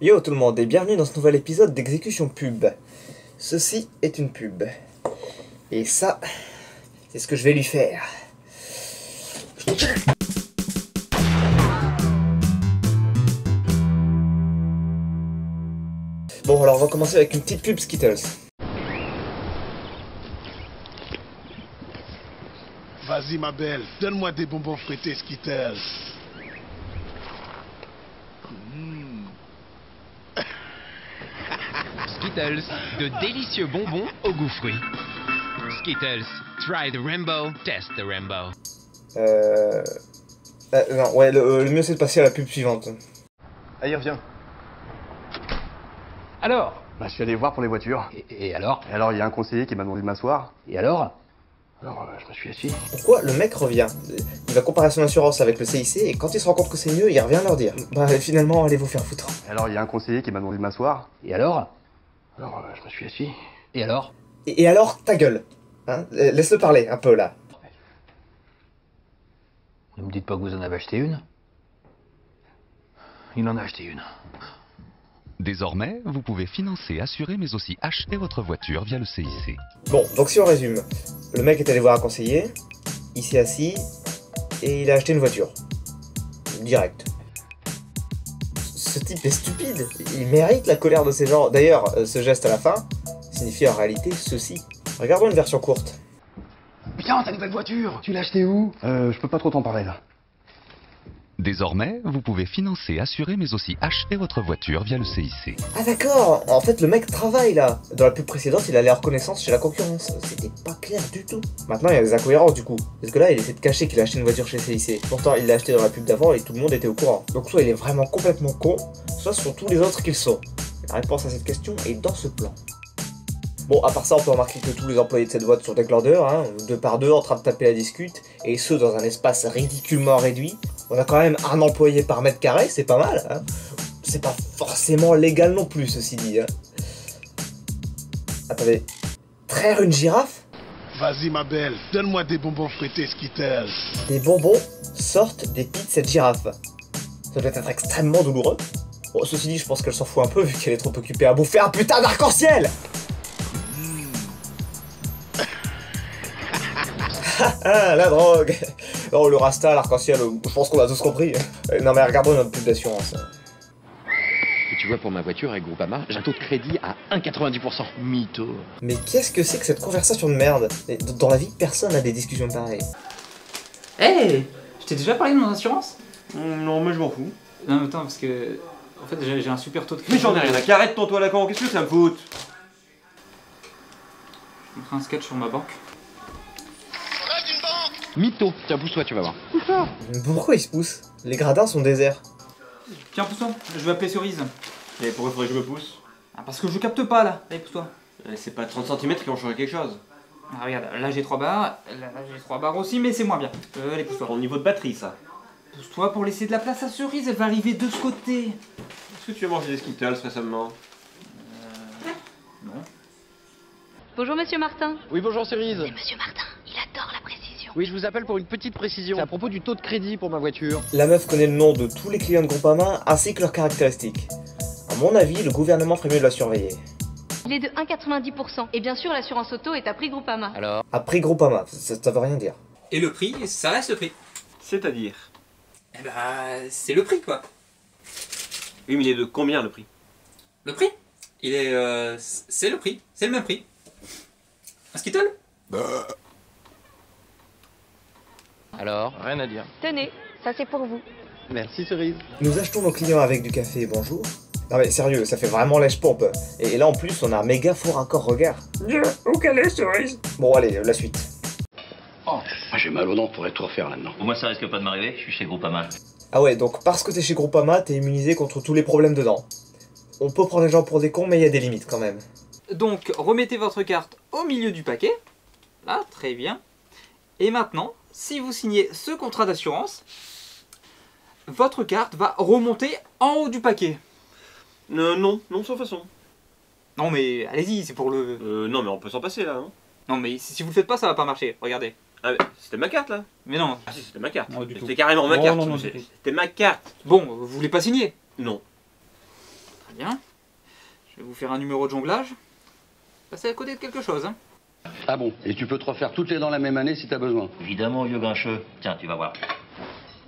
Yo tout le monde et bienvenue dans ce nouvel épisode d'Exécution Pub. Ceci est une pub. Et ça, c'est ce que je vais lui faire. Bon alors on va commencer avec une petite pub Skittles. Vas-y ma belle, donne-moi des bonbons fruités Skittles. Skittles, de délicieux bonbons au goût fruit. Skittles, try the rainbow, test the rainbow. Non, ouais, le mieux c'est de passer à la pub suivante. Ah, il revient. Alors? Bah, je suis allé voir pour les voitures. Et alors? Et alors, il y a un conseiller qui m'a demandé de m'asseoir. Et alors? Alors, je me suis assis. Pourquoi le mec revient? Il va comparer son assurance avec le CIC et quand il se rend compte que c'est mieux, il revient leur dire. Bah finalement, allez vous faire foutre. Et alors, il y a un conseiller qui m'a demandé de m'asseoir. Et alors? Alors, je me suis assis. Et alors? Et alors, ta gueule. Hein, laisse-le parler un peu là. Ne me dites pas que vous en avez acheté une. Il en a acheté une. Désormais, vous pouvez financer, assurer, mais aussi acheter votre voiture via le CIC. Bon, donc si on résume, le mec est allé voir un conseiller, il s'est assis, et il a acheté une voiture. Direct. Ce type est stupide, il mérite la colère de ces gens. D'ailleurs, ce geste à la fin signifie en réalité ceci. Regardons une version courte. Bien, ta nouvelle voiture! Tu l'as achetée où? Je peux pas trop t'en parler là. Désormais, vous pouvez financer, assurer, mais aussi acheter votre voiture via le CIC. Ah d'accord, en fait le mec travaille là. Dans la pub précédente, il allait en reconnaissance chez la concurrence. C'était pas clair du tout. Maintenant il y a des incohérences du coup. Parce que là il essaie de cacher qu'il a acheté une voiture chez CIC. Pourtant il l'a acheté dans la pub d'avant et tout le monde était au courant. Donc soit il est vraiment complètement con, soit ce sont tous les autres qu'ils sont. La réponse à cette question est dans ce plan. Bon, à part ça, on peut remarquer que tous les employés de cette boîte sont des glandeurs, hein, deux par deux en train de taper la discute, et ce dans un espace ridiculement réduit. On a quand même un employé par mètre carré, c'est pas mal, hein. C'est pas forcément légal non plus, ceci dit, hein. Attendez, traire une girafe? Vas-y ma belle, donne-moi des bonbons fruités Skittles. Des bonbons sortent des pieds de cette girafe. Ça doit être extrêmement douloureux. Bon, ceci dit, je pense qu'elle s'en fout un peu vu qu'elle est trop occupée à bouffer un putain d'arc-en-ciel. Ah, la drogue. Oh, le rasta, l'arc-en-ciel, je pense qu'on a tous compris. Non mais regardons notre pub d'assurance. Et tu vois, pour ma voiture avec Groupama, j'ai un taux de crédit à 1,90%. Mytho. Mais qu'est-ce que c'est que cette conversation de merde? Dans la vie, personne n'a des discussions pareilles. Hey, je t'ai déjà parlé de mon assurance? Non, mais je m'en fous. Non, mais attends, parce que... En fait, j'ai un super taux de crédit. Mais j'en ai rien à carrer de ton toit à la con, qu'est-ce que ça me fout? Je me ferai un sketch sur ma banque. Mytho. Tiens, pousse-toi, tu vas voir. Pourquoi il se pousse? Les gradins sont déserts. Tiens, pousse-toi, je vais appeler Cerise. Et pourquoi faudrait que je me pousse? Ah, parce que je capte pas, là. Allez, pousse-toi. C'est pas 30 cm qui vont changer quelque chose. Ah, regarde, là j'ai 3 barres, là j'ai 3 barres aussi, mais c'est moins bien. Allez, pousse-toi. Ton niveau de batterie, ça. Pousse-toi pour laisser de la place à Cerise, elle va arriver de ce côté. Est-ce que tu veux manger des Skittles récemment? Non. Bonjour Monsieur Martin. Oui, bonjour Cerise. Monsieur Martin, il adore la précision. Oui, je vous appelle pour une petite précision. C'est à propos du taux de crédit pour ma voiture. La meuf connaît le nom de tous les clients de Groupama ainsi que leurs caractéristiques. À mon avis, le gouvernement ferait mieux de la surveiller. Il est de 1,90%. Et bien sûr, l'assurance auto est à prix Groupama. Alors? À prix Groupama, ça veut rien dire. Et le prix, ça reste le prix. C'est-à-dire? Eh bah, c'est le prix, quoi. Oui, mais il est de combien le prix? Le prix? Il est... c'est le prix, c'est le même prix. Un Skittle? Alors? Rien à dire. Tenez, ça c'est pour vous. Merci Cerise. Nous achetons nos clients avec du café, bonjour. Non mais sérieux, ça fait vraiment lèche-pompe. Et là en plus, on a un méga faux raccord regard. Où qu'elle est, Cerise? Bon allez, la suite. Oh, moi j'ai mal aux dents, pourrait tout refaire là-dedans. Au moins ça risque pas de m'arriver, je suis chez Groupama. Ah ouais, donc parce que t'es chez Groupama, t'es immunisé contre tous les problèmes dedans. On peut prendre les gens pour des cons, mais il y a des limites quand même. Donc, remettez votre carte au milieu du paquet. Là, très bien. Et maintenant, si vous signez ce contrat d'assurance, votre carte va remonter en haut du paquet. Non, sans façon. Non mais, allez-y, c'est pour le... Non, mais on peut s'en passer là, hein. Non mais, si vous le faites pas, ça va pas marcher. Regardez. Ah, mais c'était ma carte là? Mais non. Ah si, c'était ma carte. Non, du tout. C'était carrément ma Non, carte. non, C'était ma carte. Bon, vous voulez pas signer? Non. Très bien. Je vais vous faire un numéro de jonglage. Passez à côté de quelque chose, hein. Ah bon? Et tu peux te refaire toutes les dents la même année si t'as besoin? Évidemment, vieux grincheux. Tiens, tu vas voir.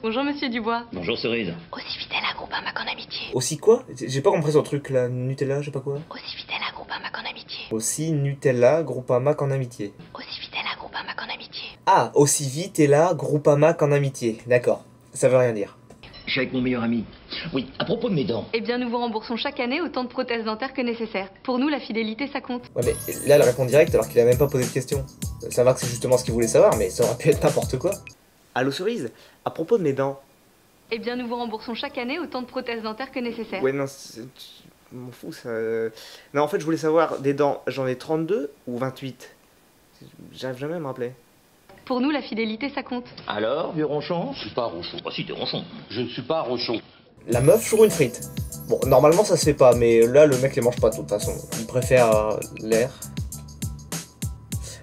Bonjour Monsieur Dubois. Bonjour, Cerise. Aussi Vitella, Groupama qu'en amitié. Aussi quoi? J'ai pas compris son truc là, Nutella, je sais pas quoi. Aussi Vitella, Groupama qu'en amitié. Aussi Nutella, Groupama qu'en amitié. Aussi Vitella, Groupama qu'en amitié. Ah, aussi vite et là, Groupama qu'en amitié. D'accord, ça veut rien dire. Je suis avec mon meilleur ami. Oui, à propos de mes dents. Eh bien, nous vous remboursons chaque année autant de prothèses dentaires que nécessaire. Pour nous, la fidélité, ça compte. Ouais mais là elle répond direct alors qu'il a même pas posé de question. Ça va que c'est justement ce qu'il voulait savoir, mais ça aurait pu être n'importe quoi. Allô Cerise, à propos de mes dents. Eh bien, nous vous remboursons chaque année autant de prothèses dentaires que nécessaire. Ouais non, je m'en fous ça. Non en fait je voulais savoir, des dents, j'en ai 32 ou 28? J'arrive jamais à me rappeler. Pour nous, la fidélité, ça compte. Alors, vieux ronchon? Je suis pas ronchon. Bah si, t'es ronchon. Je ne suis pas ronchon. La meuf sur une frite. Bon, normalement ça se fait pas, mais là le mec les mange pas de toute façon. Il préfère l'air.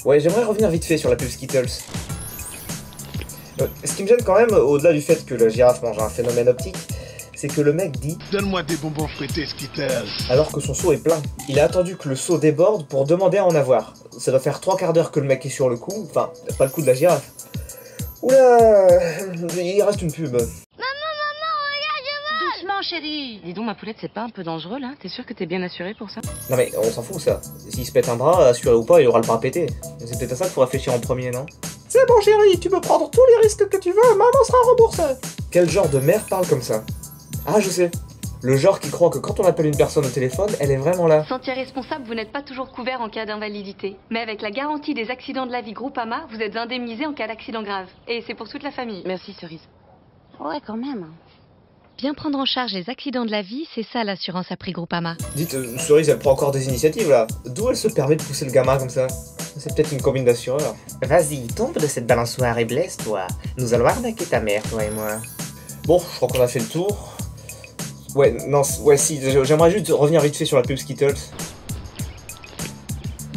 Ouais, j'aimerais revenir vite fait sur la pub Skittles. Ce qui me gêne quand même, au-delà du fait que la girafe mange un phénomène optique, c'est que le mec dit « Donne-moi des bonbons fruités, Skittles !» alors que son seau est plein. Il a attendu que le seau déborde pour demander à en avoir. Ça doit faire 3/4 d'heure que le mec est sur le coup, enfin, pas le coup de la girafe. Oula, il reste une pub. Doucement, chérie. Dis donc, ma poulette, c'est pas un peu dangereux, là? T'es sûr que t'es bien assurée pour ça? Non mais on s'en fout ça. S'il se pète un bras, assuré ou pas, il aura le bras pété. C'est peut-être à ça qu'il faut réfléchir en premier, non? C'est bon chérie, tu peux prendre tous les risques que tu veux, maman sera remboursée. Quel genre de mère parle comme ça? Ah je sais. Le genre qui croit que quand on appelle une personne au téléphone, elle est vraiment là. Sentier responsable, vous n'êtes pas toujours couvert en cas d'invalidité. Mais avec la garantie des accidents de la vie Groupama, vous êtes indemnisé en cas d'accident grave. Et c'est pour toute la famille. Merci, Cerise. Ouais, quand même. Bien prendre en charge les accidents de la vie, c'est ça l'assurance à prix Groupama. Dites, Cerise elle prend encore des initiatives là. D'où elle se permet de pousser le gamin comme ça? C'est peut-être une combine d'assureurs. Vas-y, tombe de cette balançoire et blesse toi. Nous allons arnaquer ta mère, toi et moi. Bon, je crois qu'on a fait le tour. Ouais, non, ouais si, j'aimerais juste revenir vite fait sur la pub Skittles.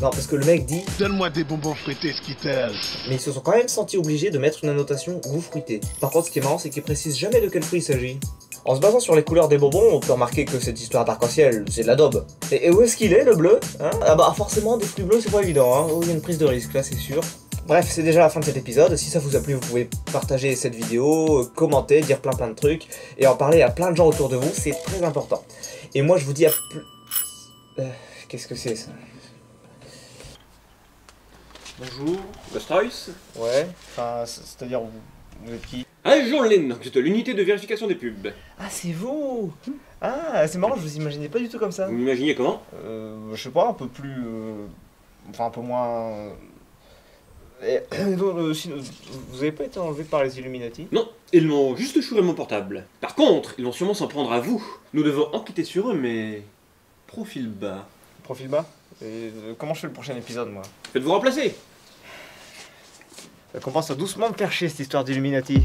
Non, parce que le mec dit « Donne-moi des bonbons fruités, Skittles !» Mais ils se sont quand même sentis obligés de mettre une annotation goût fruité. Par contre, ce qui est marrant, c'est qu'ils précisent jamais de quel fruit il s'agit. En se basant sur les couleurs des bonbons, on peut remarquer que cette histoire d'arc-en-ciel, c'est de la daube. Et où est-ce qu'il est, le bleu, hein? Ah bah forcément, des fruits bleus, c'est pas évident, hein. Oh, il y a une prise de risque, là, c'est sûr. Bref, c'est déjà la fin de cet épisode. Si ça vous a plu, vous pouvez partager cette vidéo, commenter, dire plein de trucs, et en parler à plein de gens autour de vous, c'est très important. Et moi, je vous dis à plus... Qu'est-ce que c'est, ça? Bonjour, Gastroyce. Ouais, enfin, c'est-à-dire, vous êtes qui? Ah, Jean Lynn, c'est l'unité de vérification des pubs. Ah, c'est vous! Ah, c'est marrant, je vous imaginais pas du tout comme ça. Vous m'imaginez comment? Je sais pas, un peu plus... Enfin, un peu moins... Vous avez pas été enlevé par les Illuminati? Non, ils m'ont juste chouré mon portable. Par contre, ils vont sûrement s'en prendre à vous. Nous devons enquêter sur eux, mais... profil bas. Profil bas? Et comment je fais le prochain épisode, moi? Faites-vous remplacer. Ça commence à doucement me faire chier, cette histoire d'Illuminati.